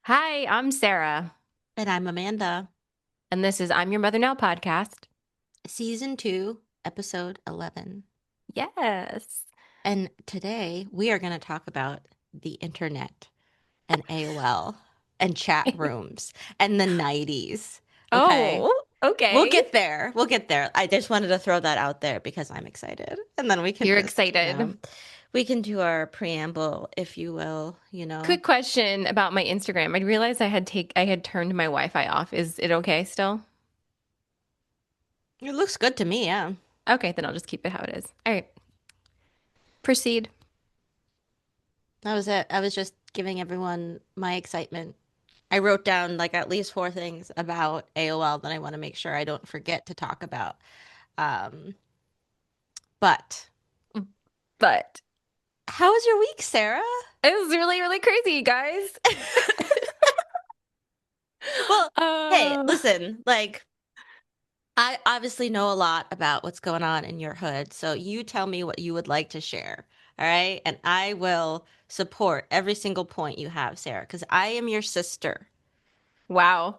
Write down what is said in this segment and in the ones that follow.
Hi, I'm Sarah, And I'm Amanda. and this is I'm Your Mother Now podcast. Season 2, episode 11. Yes. And today we are going to talk about the internet and AOL and chat rooms and the 90s. Okay. Oh, We'll okay. get there. We'll get there. I just wanted to throw that out there because I'm excited. And then we can You're just, excited. we can do our preamble, if you will. Quick question about my Instagram. I realized I had turned my Wi-Fi off. Is it okay still? It looks good to me, yeah. Okay, then I'll just keep it how it is. All right. Proceed. That was it. I was just giving everyone my excitement. I wrote down like at least four things about AOL that I want to make sure I don't forget to talk about. Um, but But how was your week, Sarah? it was really, really crazy, you guys. Well, hey, Uh, listen, like I obviously know a lot about what's going on in your hood, so you tell me what you would like to share, all right? And I will support every single point you have, Sarah, because I am your sister. wow.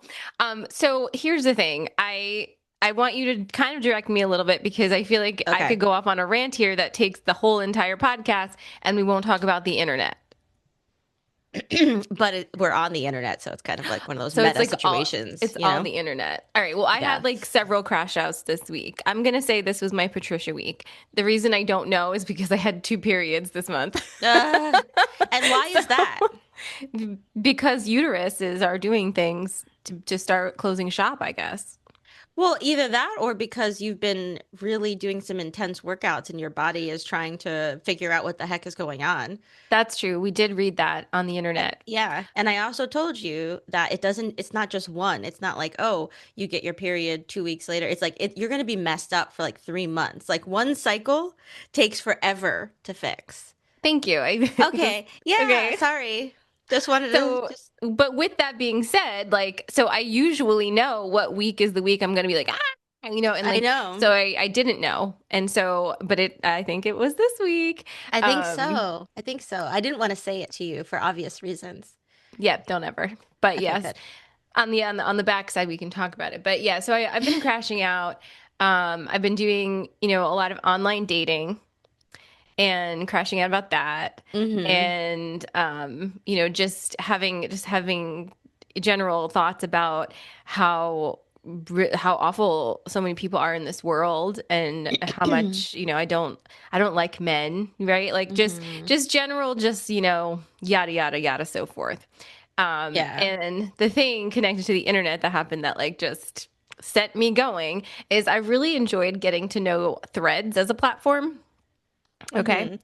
So here's the thing. I want you to kind of direct me a little bit because I feel like I could Okay. go off on a rant here that takes the whole entire podcast and we won't talk about the internet. But we're on the internet, so it's kind of like one of those So it's meta like situations, it's you all know? the internet. All right. Well, I Yeah. had like several crash outs this week. I'm gonna say this was my Patricia week. The reason I don't know is because I had two periods this month. Uh, and why So is that? because uteruses are doing things to start closing shop, I guess. Well, either that or because you've been really doing some intense workouts and your body is trying to figure out what the heck is going on. That's true. We did read that on the internet. Yeah. And I also told you that it's not just one. It's not like, oh, you get your period 2 weeks later. It's like you're going to be messed up for like 3 months. Like one cycle takes forever to fix. Thank you. Okay. Yeah. Okay. Sorry. Just wanted to So, just, but with that being said, like, so I usually know what week is the week I'm going to be like, and I like, know. so I didn't know. And so, but I think it was this week. I think Um, so. I think so. I didn't want to say it to you for obvious reasons. yeah, don't ever. But Okay, yes, good. on the back side, we can talk about it. But yeah, so I've been crashing out. I've been doing, a lot of online dating and crashing out about that. Mm-hmm. And, just having general thoughts about how how awful so many people are in this world and how much I don't like men, right? Like Mm-hmm. just general, just yada yada yada, so forth. Yeah. And the thing connected to the internet that happened that like just set me going is I really enjoyed getting to know Threads as a platform. Okay. Mm-hmm.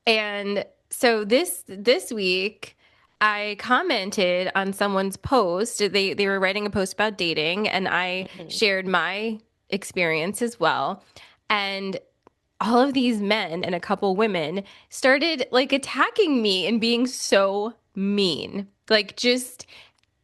And so this week I commented on someone's post. They were writing a post about dating and I Mm-hmm. shared my experience as well. And all of these men and a couple women started like attacking me and being so mean. Like just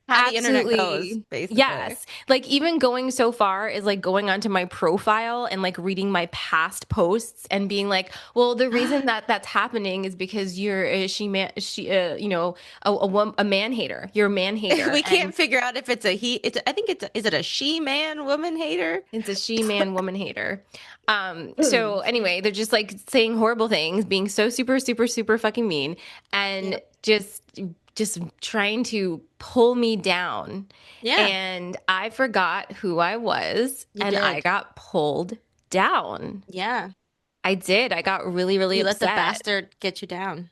How the internet goes, absolutely. basically. Yes. Like even going so far is like going onto my profile and like reading my past posts and being like, well, the reason that that's happening is because you're a she man, a man hater. You're a man hater. We And can't figure out if it's a he. I think is it a she man woman hater? it's a she man woman hater. So Excuse anyway, they're just like saying horrible things, being so super, super, super fucking mean, me. and Yep. just trying to pull me down. Yeah, And I forgot who I was, you and I did. got pulled down. Yeah. I did. I got really, really You let the upset. bastard get you down.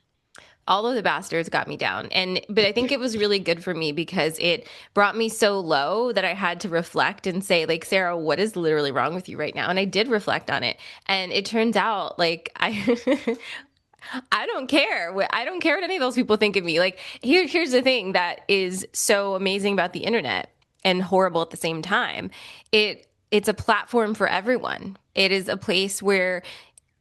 All of the bastards got me down. But I think it was really good for me because it brought me so low that I had to reflect and say, like, Sarah, what is literally wrong with you right now? And I did reflect on it. And it turns out like I don't care. I don't care what any of those people think of me. Like here's the thing that is so amazing about the internet and horrible at the same time. It's a platform for everyone. It is a place where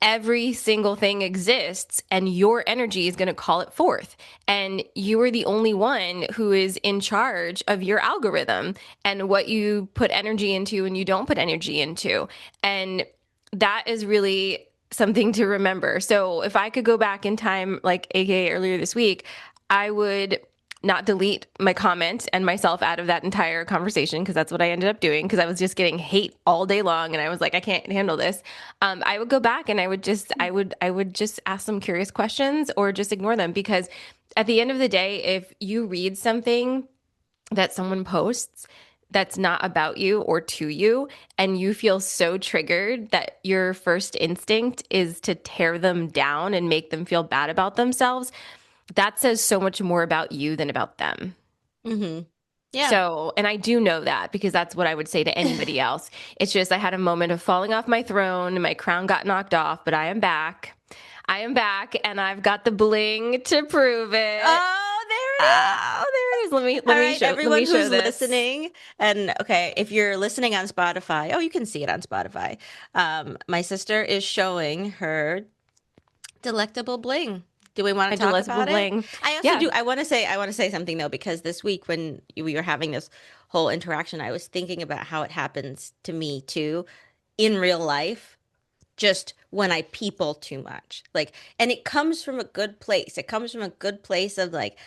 every single thing exists and your energy is going to call it forth. And you are the only one who is in charge of your algorithm and what you put energy into and you don't put energy into. And that is really something to remember. So if I could go back in time, like AKA earlier this week, I would not delete my comment and myself out of that entire conversation because that's what I ended up doing because I was just getting hate all day long and I was like, I can't handle this. I would go back and I would just ask some curious questions or just ignore them because at the end of the day, if you read something that someone posts that's not about you or to you, and you feel so triggered that your first instinct is to tear them down and make them feel bad about themselves, that says so much more about you than about them. Hmm. Yeah. So, and I do know that because that's what I would say to anybody else. It's just I had a moment of falling off my throne, my crown got knocked off, but I am back. I am back and I've got the bling to prove it. Oh, there it is. Oh, there it is. All right, Let everyone me show who's this. listening, and okay, if you're listening on Spotify, oh, you can see it on Spotify. My sister is showing her delectable bling. Do we want My to talk delectable about it? bling. I also Yeah. do. I want to say something though, because this week when we were having this whole interaction, I was thinking about how it happens to me too in real life, just when I people too much. Like, and it comes from a good place. It comes from a good place of like,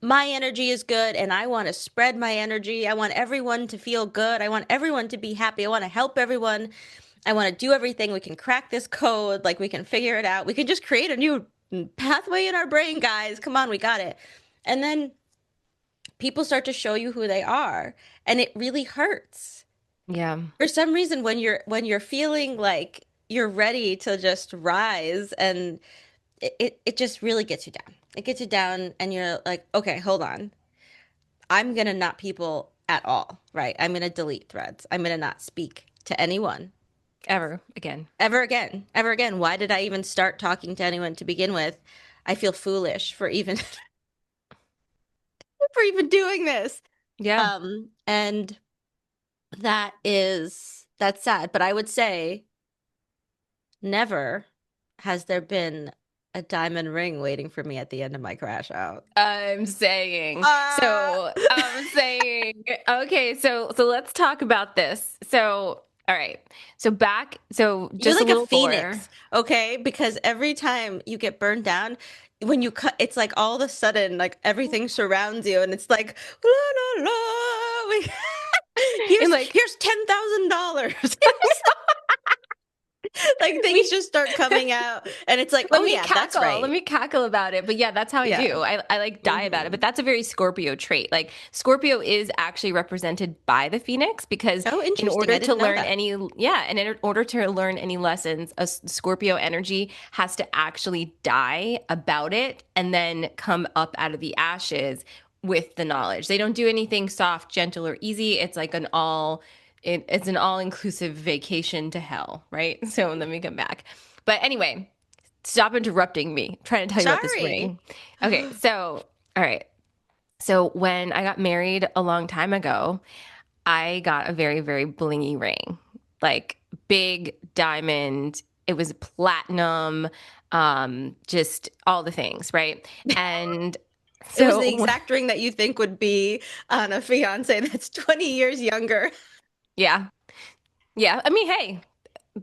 my energy is good and I want to spread my energy. I want everyone to feel good. I want everyone to be happy. I want to help everyone. I want to do everything. We can crack this code. Like, we can figure it out. We can just create a new pathway in our brain, guys. Come on, we got it. And then people start to show you who they are, and it really hurts. Yeah. For some reason, when you're feeling like you're ready to just rise, and it just really gets you down. It gets you down and you're like, okay, hold on. I'm gonna not people at all, right? I'm gonna delete threads. I'm gonna not speak to anyone Ever again. ever again. Ever again. Why did I even start talking to anyone to begin with? I feel foolish for even for even doing this. Yeah. And that's sad. But I would say never has there been a diamond ring waiting for me at the end of my crash out. I'm saying. Ah, So I'm saying, okay, so let's talk about this. So, all right. So you're just a like a little more. phoenix, okay? Because every time you get burned down, when you cut, it's like all of a sudden, like everything surrounds you, and it's like, la la la. And Here's like here's $10,000. Like things we just start coming out, and it's like, let oh me yeah, that's cackle. Let right. me cackle about it. But yeah, that's how I Yeah. do. I like die about it. But Hmm. that's a very Scorpio trait. Like Scorpio is actually represented by the Phoenix because Oh, in interesting. order I to didn't know learn that. any, yeah, and in order to learn any lessons, Scorpio energy has to actually die about it and then come up out of the ashes with the knowledge. They don't do anything soft, gentle, or easy. It's like it's an all-inclusive vacation to hell, right? So let me come back. But anyway, stop interrupting me. I'm trying to tell you about this Sorry. ring. Okay, so all right. So when I got married a long time ago, I got a very, very blingy ring. Like big diamond. It was platinum, just all the things, right? And It was so the exact ring that you think would be on a fiance that's 20 years younger. yeah. Yeah. I mean, hey,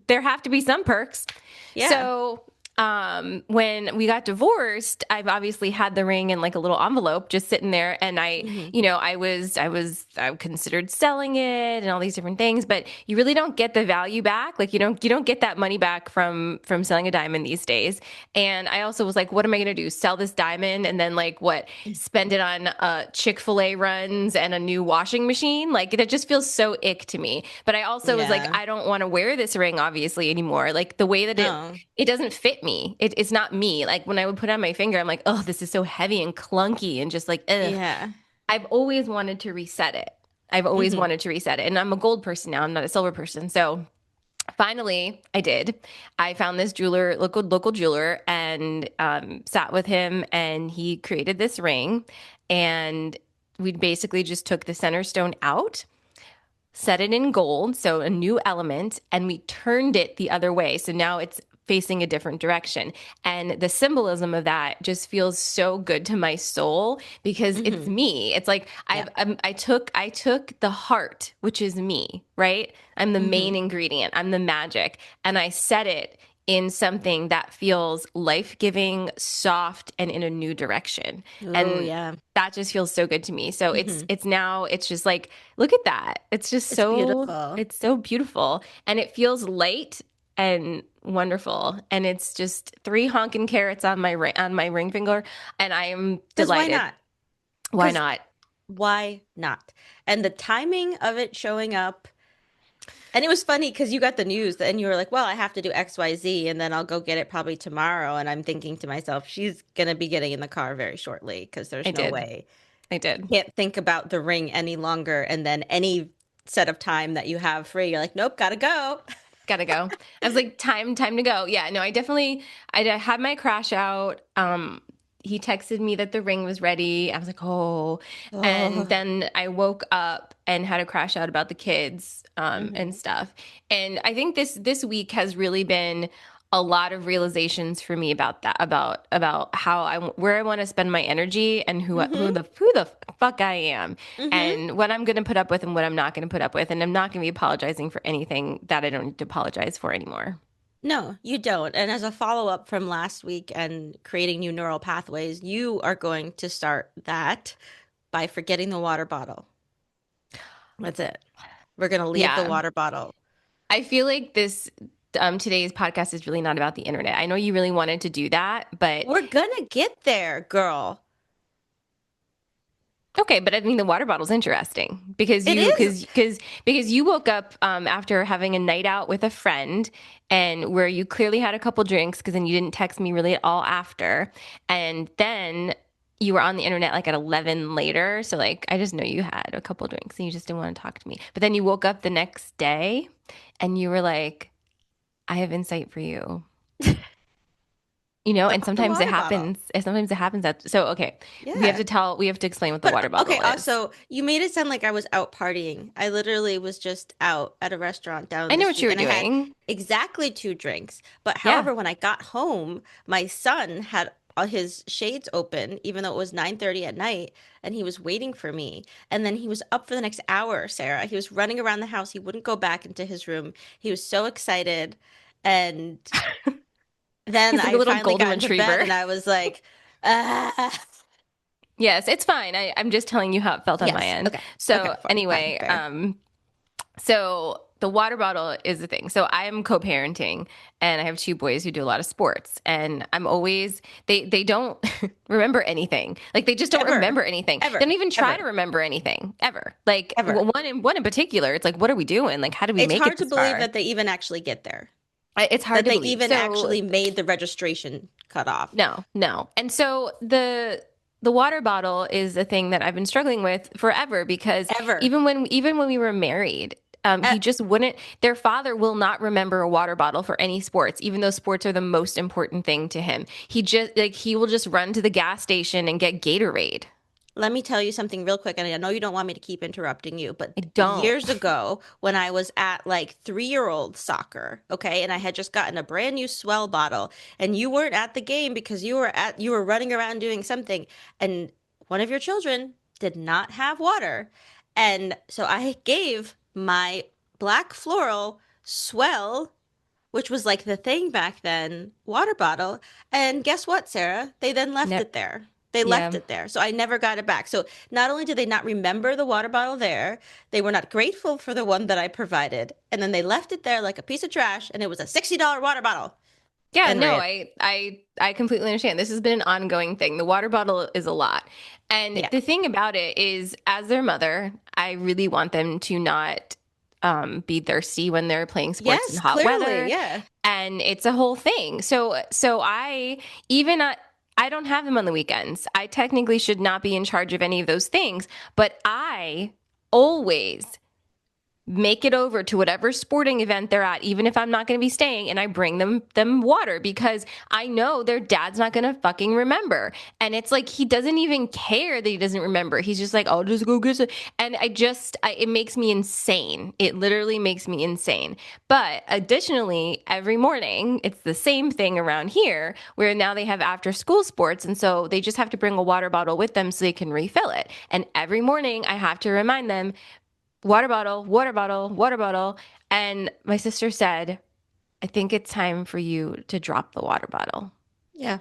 there have to be some perks. Yeah. So, when we got divorced, I've obviously had the ring in like a little envelope just sitting there. And Hmm. I considered selling it and all these different things, but you really don't get the value back. Like you don't get that money back from selling a diamond these days. And I also was like, what am I going to do? Sell this diamond and then like what? Spend it on Chick-fil-A runs and a new washing machine? Like that just feels so ick to me. But I also was like, Yeah. I don't want to wear this ring obviously anymore. Like the way that No. it doesn't fit me. It's not me. Like when I would put it on my finger, I'm like, oh, this is so heavy and clunky and just like, ugh. Yeah. I've always wanted to reset it. I've always Hmm. wanted to reset it. And I'm a gold person now. I'm not a silver person. So finally I did. I found this jeweler, local jeweler, and sat with him and he created this ring. And we basically just took the center stone out, set it in gold, so a new element, and we turned it the other way. So now it's facing a different direction. And the symbolism of that just feels so good to my soul because it's Hmm. me. It's like Yeah. I took the heart, which is me, right? I'm the main Hmm. ingredient. I'm the magic, and I set it in something that feels life-giving, soft, and in a new direction. Oh, And yeah. that just feels so good to me. So Hmm. it's now it's just like, look at that. It's just It's beautiful. it's so beautiful, and it feels light and wonderful. And it's just three honking carrots on my ring finger, and I am Because why delighted. not? Why Because not? why not? And the timing of it showing up. And it was funny because you got the news and you were like, well, I have to do XYZ and then I'll go get it probably tomorrow. And I'm thinking to myself, she's going to be getting in the car very shortly because I there's no did. way. I did. Can't think about the ring any longer. And then any set of time that you have free, you're like, nope, gotta go. Gotta go. I was like, time to go. Yeah, no, I had my crash out. He texted me that the ring was ready. I was like, oh. And Oh. then I woke up and had a crash out about the kids, and Hmm. stuff. And I think this week has really been a lot of realizations for me about that, about how where I want to spend my energy, and Hmm. who the fuck I am, Hmm. and what I'm going to put up with and what I'm not going to put up with. And I'm not going to be apologizing for anything that I don't need to apologize for anymore. No, you don't. And as a follow-up from last week and creating new neural pathways, you are going to start that by forgetting the water bottle. That's it. We're going to leave the Yeah. water bottle. I feel like today's podcast is really not about the internet. I know you really wanted to do that, but We're gonna get there, girl. okay, but I mean the water bottle's interesting because It is. because you woke up after having a night out with a friend, and where you clearly had a couple drinks, because then you didn't text me really at all after, and then you were on the internet like at 11 later, so like I just know you had a couple drinks and you just didn't want to talk to me. But then you woke up the next day and you were like, I have insight for you. And About the sometimes it water bottle. happens. And sometimes it happens that. So okay, Yeah. we have to explain what the But water okay, bottle is. also, you made it sound like I was out partying. I literally was just out at a restaurant down I the know what street you were and I had doing. exactly two drinks. But Yeah. however, when I got home, my son had all his shades open, even though it was 9:30 at night, and he was waiting for me. And then he was up for the next hour, Sarah. He was running around the house. He wouldn't go back into his room. He was so excited. And then He's like a I little finally golden got into bed retriever. and I was like, ah. Yes, it's fine. I'm just telling you how it felt on my Yes. end. Okay. Okay. So Fine. Fine. anyway, Fair. so the water bottle is the thing. So I'm co-parenting, and I have two boys who do a lot of sports, and I'm always they don't remember anything. Like they just don't Ever. remember anything. They Ever. don't even try to Ever. remember anything ever. Like Ever. one in particular, it's like, what are we doing? Like, how did we It's make it hard to this believe far? that they even actually get there, It's hard that to they believe. even So actually made the registration cut off. no, no. And so the water bottle is a thing that I've been struggling with forever, because Ever. even when we were married, Uh, he just wouldn't. Their father will not remember a water bottle for any sports, even though sports are the most important thing to him. He will just run to the gas station and get Gatorade. Let me tell you something real quick, and I know you don't want me to keep interrupting you, I but don't. years ago, when I was at like 3-year-old soccer, okay, and I had just gotten a brand new Swell bottle, and you weren't at the game because you were running around doing something, and one of your children did not have water, and so I gave my black floral Swell, which was like the thing back then, water bottle. And guess what, Sarah? They then left No, it there. They left yeah. it there. So I never got it back. So not only did they not remember the water bottle there, they were not grateful for the one that I provided. And then they left it there like a piece of trash. And it was a $60 water bottle Yeah, and no, ran. I completely understand. This has been an ongoing thing. The water bottle is a lot. And Yeah. the thing about it is, as their mother, I really want them to not be thirsty when they're playing sports in Yes, hot clearly. weather. Yeah. And it's a whole thing. So even I don't have them on the weekends. I technically should not be in charge of any of those things, but I always make it over to whatever sporting event they're at, even if I'm not going to be staying, and I bring them water, because I know their dad's not going to fucking remember. And it's like, he doesn't even care that he doesn't remember. He's just like, I'll just go get it. And it makes me insane. It literally makes me insane. But additionally, every morning it's the same thing around here, where now they have after school sports, and so they just have to bring a water bottle with them so they can refill it. And every morning I have to remind them, water bottle, water bottle, water bottle. And my sister said, I think it's time for you to drop the water bottle. Yeah.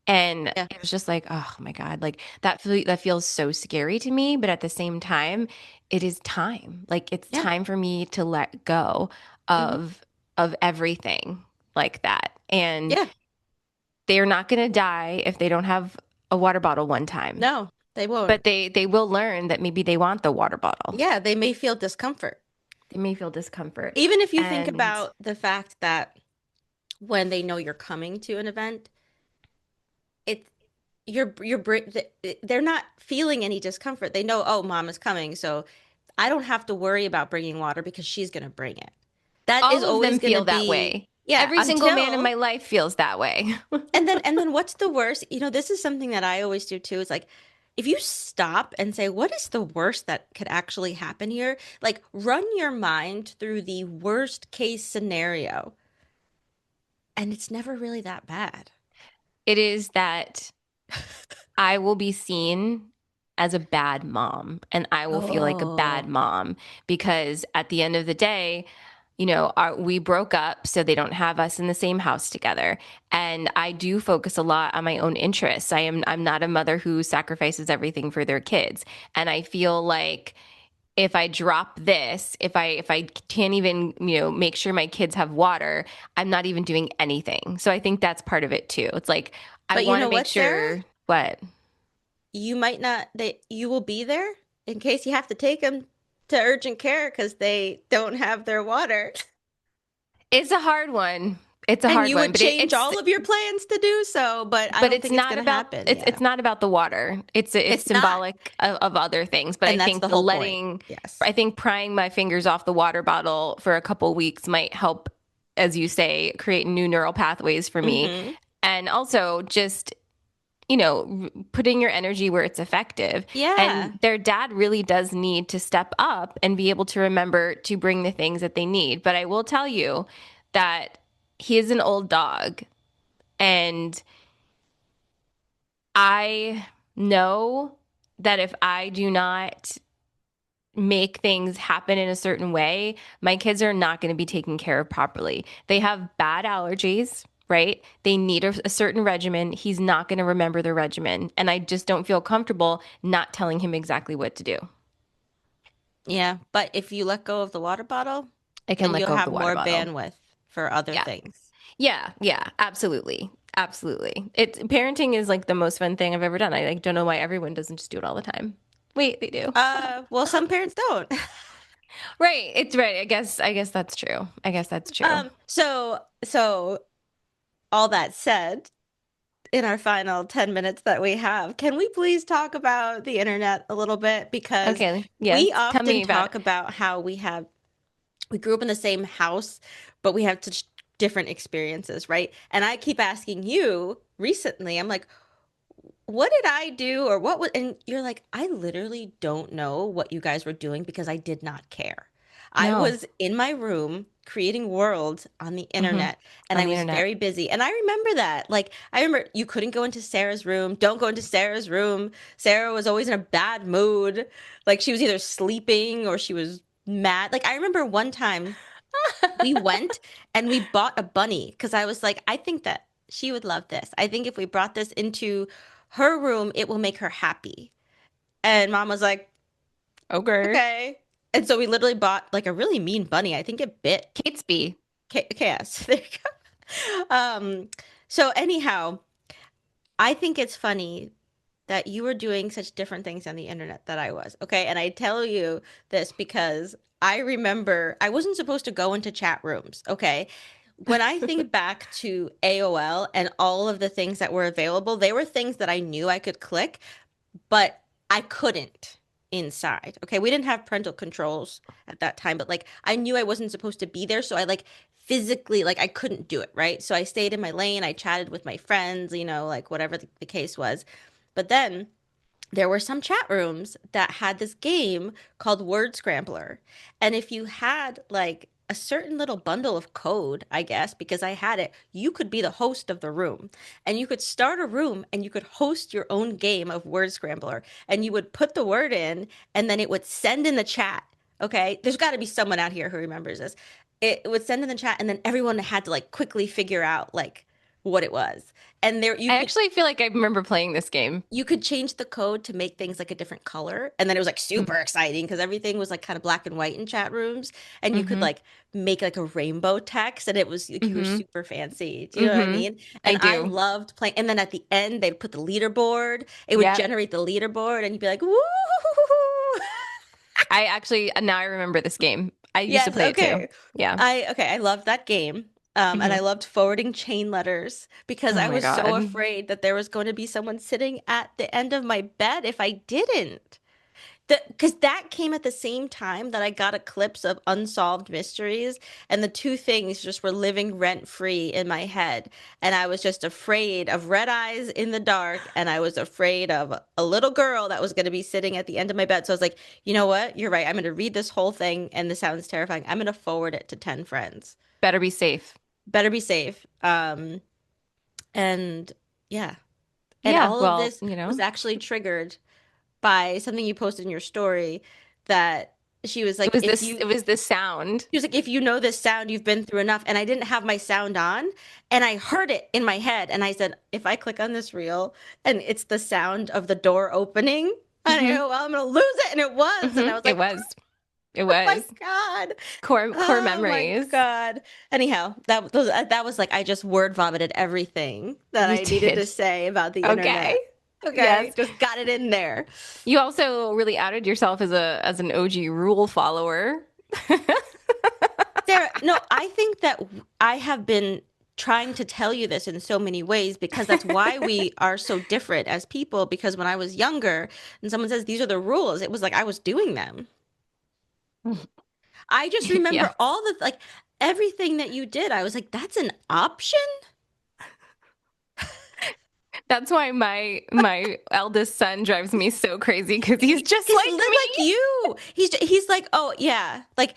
And Yeah. it was just like, oh my God, like that feels so scary to me. But at the same time, it is time. Like it's Yeah. time for me to let go Hmm. of everything like that. And Yeah. they're not going to die if they don't have a water bottle one time. No, they won't. But they will learn that maybe they want the water bottle. Yeah, they may feel discomfort. They may feel discomfort. Even if you think And about the fact that when they know you're coming to an event, it's they're not feeling any discomfort. They know, oh, mom is coming, so I don't have to worry about bringing water because she's going to bring it. That is all of always them going to feel that be, way. yeah, Every single man in until my life feels that way. and then what's the worst? This is something that I always do too. Is like if you stop and say, what is the worst that could actually happen here? Like run your mind through the worst case scenario, and it's never really that bad. It is that I will be seen as a bad mom and I will feel like a bad Oh. mom because at the end of the day, we broke up so they don't have us in the same house together. And I do focus a lot on my own interests. I'm not a mother who sacrifices everything for their kids. And I feel like if I drop this, if I can't even, make sure my kids have water, I'm not even doing anything. So I think that's part of it too. It's like I But you want to know make what, Sarah? sure what You might not, you will be there in case you have to take them to urgent care because they don't have their water. it's a hard one. It's a And hard you one, would but change all of your plans to do so, but I don't think it's going to happen. Yeah. it's not about the water. It's It's not. symbolic of other things. But I And that's think the whole point. Yes. I think prying my fingers off the water bottle for a couple weeks might help, as you say, create new neural pathways for me, Hmm. and also just putting your energy where it's effective. Yeah. And their dad really does need to step up and be able to remember to bring the things that they need. But I will tell you that he is an old dog. And I know that if I do not make things happen in a certain way, my kids are not going to be taken care of properly. They have bad allergies, right? They need a certain regimen. He's not going to remember the regimen. And I just don't feel comfortable not telling him exactly what to do. Yeah. But if you let go of the water bottle, I can then let you'll go of the have water more bottle. bandwidth for other Yeah. things. Yeah. Yeah. Absolutely. Absolutely. Parenting is like the most fun thing I've ever done. I like don't know why everyone doesn't just do it all the time. Wait, they do. Well, some parents don't. Right. It's right. I guess that's true. I guess that's true. So all that said, in our final 10 minutes that we have, can we please talk about the internet a little bit? Because Okay. we Yes. Tell often me about talk it. about how we grew up in the same house, but we have such different experiences, right? And I keep asking you recently, I'm like, what did I do or what was, and you're like, I literally don't know what you guys were doing because I did not care. I No. was in my room creating worlds on the Hmm. internet and On I the was internet. very busy. And I remember that. Like, I remember you couldn't go into Sarah's room. Don't go into Sarah's room. Sarah was always in a bad mood. Like, she was either sleeping or she was mad. Like, I remember one time we went and we bought a bunny because I was like, I think that she would love this. I think if we brought this into her room, it will make her happy. And mom was like, Okay. okay. And so we literally bought like a really mean bunny. I think it bit Catesby. chaos. There you go. So anyhow, I think it's funny that you were doing such different things on the internet that I was. Okay. And I tell you this because I remember I wasn't supposed to go into chat rooms. Okay. When I think back to AOL and all of the things that were available, they were things that I knew I could click, but I couldn't inside. Okay. We didn't have parental controls at that time, but like I knew I wasn't supposed to be there. So I like physically, like I couldn't do it. Right. So I stayed in my lane. I chatted with my friends, like whatever the case was. But then there were some chat rooms that had this game called Word Scrambler. And if you had like a certain little bundle of code, I guess, because I had it, you could be the host of the room. And you could start a room and you could host your own game of Word Scrambler. And you would put the word in, and then it would send in the chat Okay, there's got to be someone out here who remembers this. It would send in the chat, and then everyone had to like quickly figure out like what it was. And there I actually feel like I remember playing this game. you could change the code to make things like a different color, and then it was like super Mm-hmm. exciting because everything was like kind of black and white in chat rooms, and you could Mm-hmm. like make like a rainbow text, and it was like you were Mm-hmm. super fancy. Do you know what I Mm-hmm. mean? I And I do. loved playing. And then at the end, they'd put the leaderboard. It would Yep. generate the leaderboard, and you'd be like, "Woo!" I actually now I remember this game. I used to Yes, play it too. okay. Yeah. I loved that game. And I Hmm. loved forwarding chain letters because Oh I my was so God. afraid that there was going to be someone sitting at the end of my bed if I didn't. Because that came at the same time that I got a eclipse of unsolved mysteries, and the two things just were living rent free in my head. And I was just afraid of red eyes in the dark, and I was afraid of a little girl that was going to be sitting at the end of my bed. So I was like, you know what? You're right. I'm going to read this whole thing, and this sounds terrifying. I'm going to forward it to 10 friends. Better be safe. Better be safe. And yeah. And Yeah. all of Well, this was actually triggered by something you posted in your story that she was like, if you, it was this sound. she was like, if you know this sound, you've been through enough. And I didn't have my sound on, and I heard it in my head. And I said, if I click on this reel and it's the sound of the door opening, and I Hmm. know, well, I'm going to lose it. And it was. And Hmm. I was It like, was. It oh my was. God. Core Oh my memories. God. Anyhow, that was like I just word vomited everything that You I needed did. to say about the Okay. internet. Okay, Yes. just got it in there. You also really outed yourself as a as an OG rule follower. Sarah, no, I think that I have been trying to tell you this in so many ways because that's why we are so different as people. Because when I was younger and someone says these are the rules, it was like I was doing them. I just Yeah. remember all the like everything that you did. I was like, that's an option? That's why my eldest son drives me so crazy because he's just He's like lit me. like you. He's like, oh yeah, like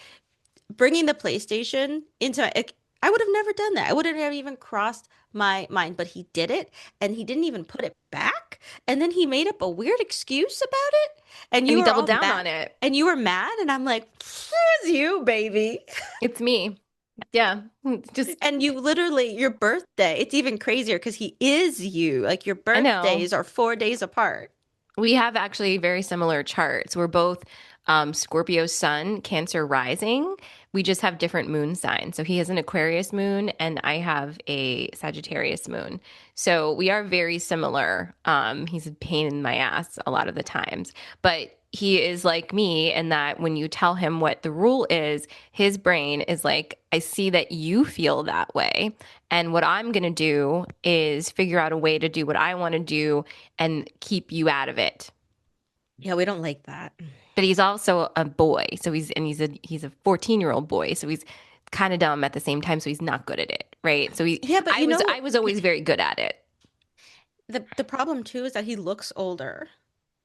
bringing the PlayStation into my, like, I would have never done that. I wouldn't have even crossed my mind, but he did it, and he didn't even put it back. And then he made up a weird excuse about it, and And you he were doubled all down mad, on it. and you were mad, and I'm like, it was you, baby. It's me. Yeah. Just And you literally, your birthday, it's even crazier because he is you. Like your I know. birthdays are 4 days apart. We have actually very similar charts. We're both Scorpio sun, Cancer rising. We just have different moon signs. So he has an Aquarius moon and I have a Sagittarius moon. So we are very similar. He's a pain in my ass a lot of the times, but he is like me in that when you tell him what the rule is, his brain is like, I see that you feel that way. And what I'm going to do is figure out a way to do what I want to do and keep you out of it. Yeah, we don't like that. But he's also a boy, so he's a 14-year-old boy, so he's kind of dumb at the same time, so he's not good at it, right? So Yeah, but you I know, was always very good at it. the problem too is that he looks older.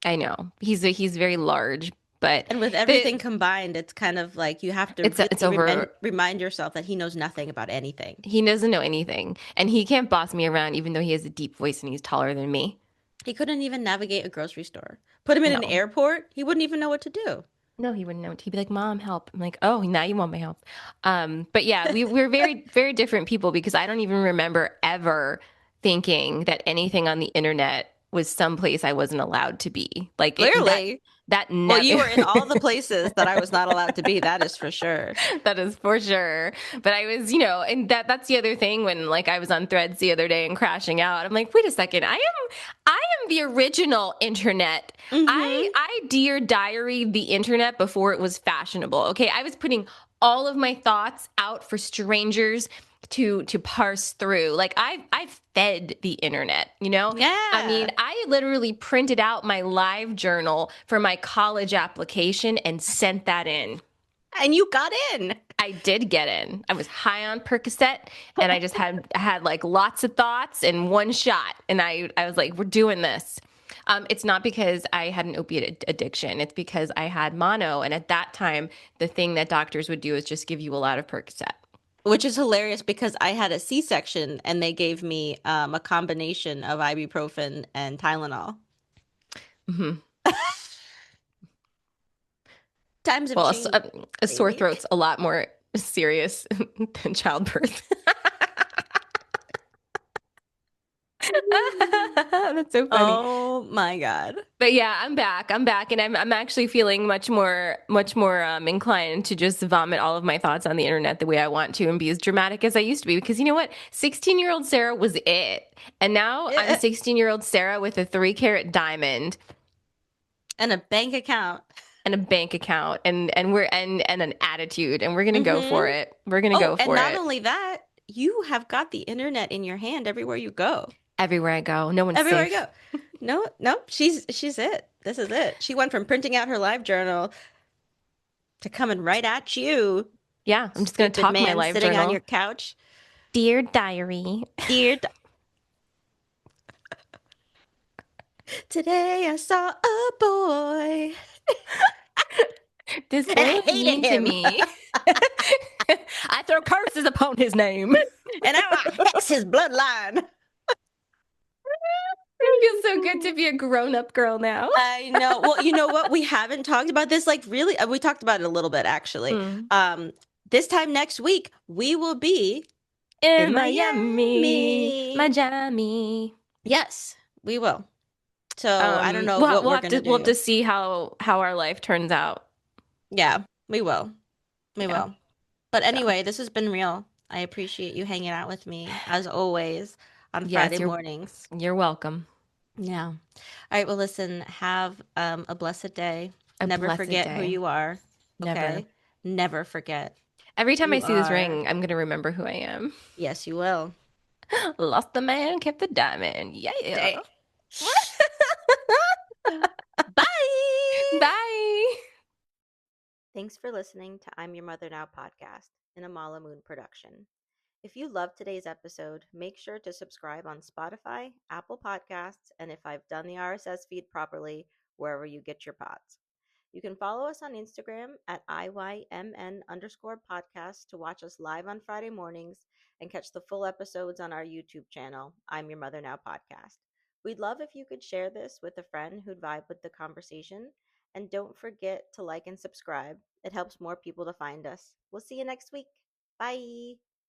I know he's very large, but And with the everything combined, it's kind of like you have to it's really over. remind yourself that he knows nothing about anything. He doesn't know anything, and he can't boss me around, even though he has a deep voice and he's taller than me. He couldn't even navigate a grocery store. Put him in an No, airport, he wouldn't even know what to do. no, he wouldn't know. He'd be like, "Mom, help!" I'm like, "Oh, now you want my help?" But yeah, we're very different people because I don't even remember ever thinking that anything on the internet was someplace I wasn't allowed to be. Like Clearly. that Well, you never. were in all the places that I was not allowed to be. That is for sure. That is for sure. But I was, and that's the other thing when like I was on Threads the other day and crashing out. I'm like, wait a second. I am the original internet. Hmm. I dear diary the internet before it was fashionable. Okay. I was putting all of my thoughts out for strangers to parse through. Like I've fed the internet. I mean, Yeah. I literally printed out my live journal for my college application and sent that in. And you got in. I did get in. I was high on Percocet and I just had like lots of thoughts in one shot. And I was like, we're doing this. It's not because I had an opiate addiction. It's because I had mono. And at that time, the thing that doctors would do is just give you a lot of Percocet. Which is hilarious because I had a C-section and they gave me a combination of ibuprofen and Tylenol. Hmm. Times have Well, changed, a sore baby. throat's a lot more serious than childbirth. That's so funny. Oh my God. But yeah, I'm back. I'm back, and I'm actually feeling much more inclined to just vomit all of my thoughts on the internet the way I want to and be as dramatic as I used to be. Because you know what? 16-year-old Sarah was it, and now I'm Yeah. 16-year-old Sarah with a 3 carat diamond And a bank account. and a bank account and an attitude, and we're gonna go for Mm-hmm. it. We're gonna Oh, go and for not it only that, you have got the internet in your hand everywhere you go. everywhere I go. No one's Everywhere you safe. go. No, no, she's it. This is it. She went from printing out her live journal to coming right at you, Yeah, I'm just gonna stupid talk my man live sitting on your journal. couch. Dear diary. Dear, today I saw a boy This and boy I was hated mean to him. me. I throw curses upon his name. And now I hex his bloodline. It feels so good to be a grown-up girl now. I know. Well, you know what? We haven't talked about this like really. We talked about it a little bit actually. Mm. This time next week we will be in In Miami, Miami. Miami. Yes, we will. So I don't know We'll, what we'll we're have to gonna we'll have do. to see how our life turns out. Yeah, we will. We Yeah. will. But So anyway, this has been real. I appreciate you hanging out with me as always on Friday yes, mornings. you're welcome. Yeah. All right. Well, listen, have a blessed day. A Never blessed forget who day. you are. Never. Okay. Never forget Every time I you see this are. ring, I'm gonna remember who I am. Yes, you will. Lost the man, kept the diamond. Yeah. Dang. Bye. Bye. Thanks for listening to I'm Your Mother Now podcast, an Amala Moon production. If you loved today's episode, make sure to subscribe on Spotify, Apple Podcasts, and if I've done the RSS feed properly, wherever you get your pods. You can follow us on Instagram at IYMN_podcast to watch us live on Friday mornings and catch the full episodes on our YouTube channel, I'm Your Mother Now podcast. We'd love if you could share this with a friend who'd vibe with the conversation. And don't forget to like and subscribe. It helps more people to find us. We'll see you next week. Bye.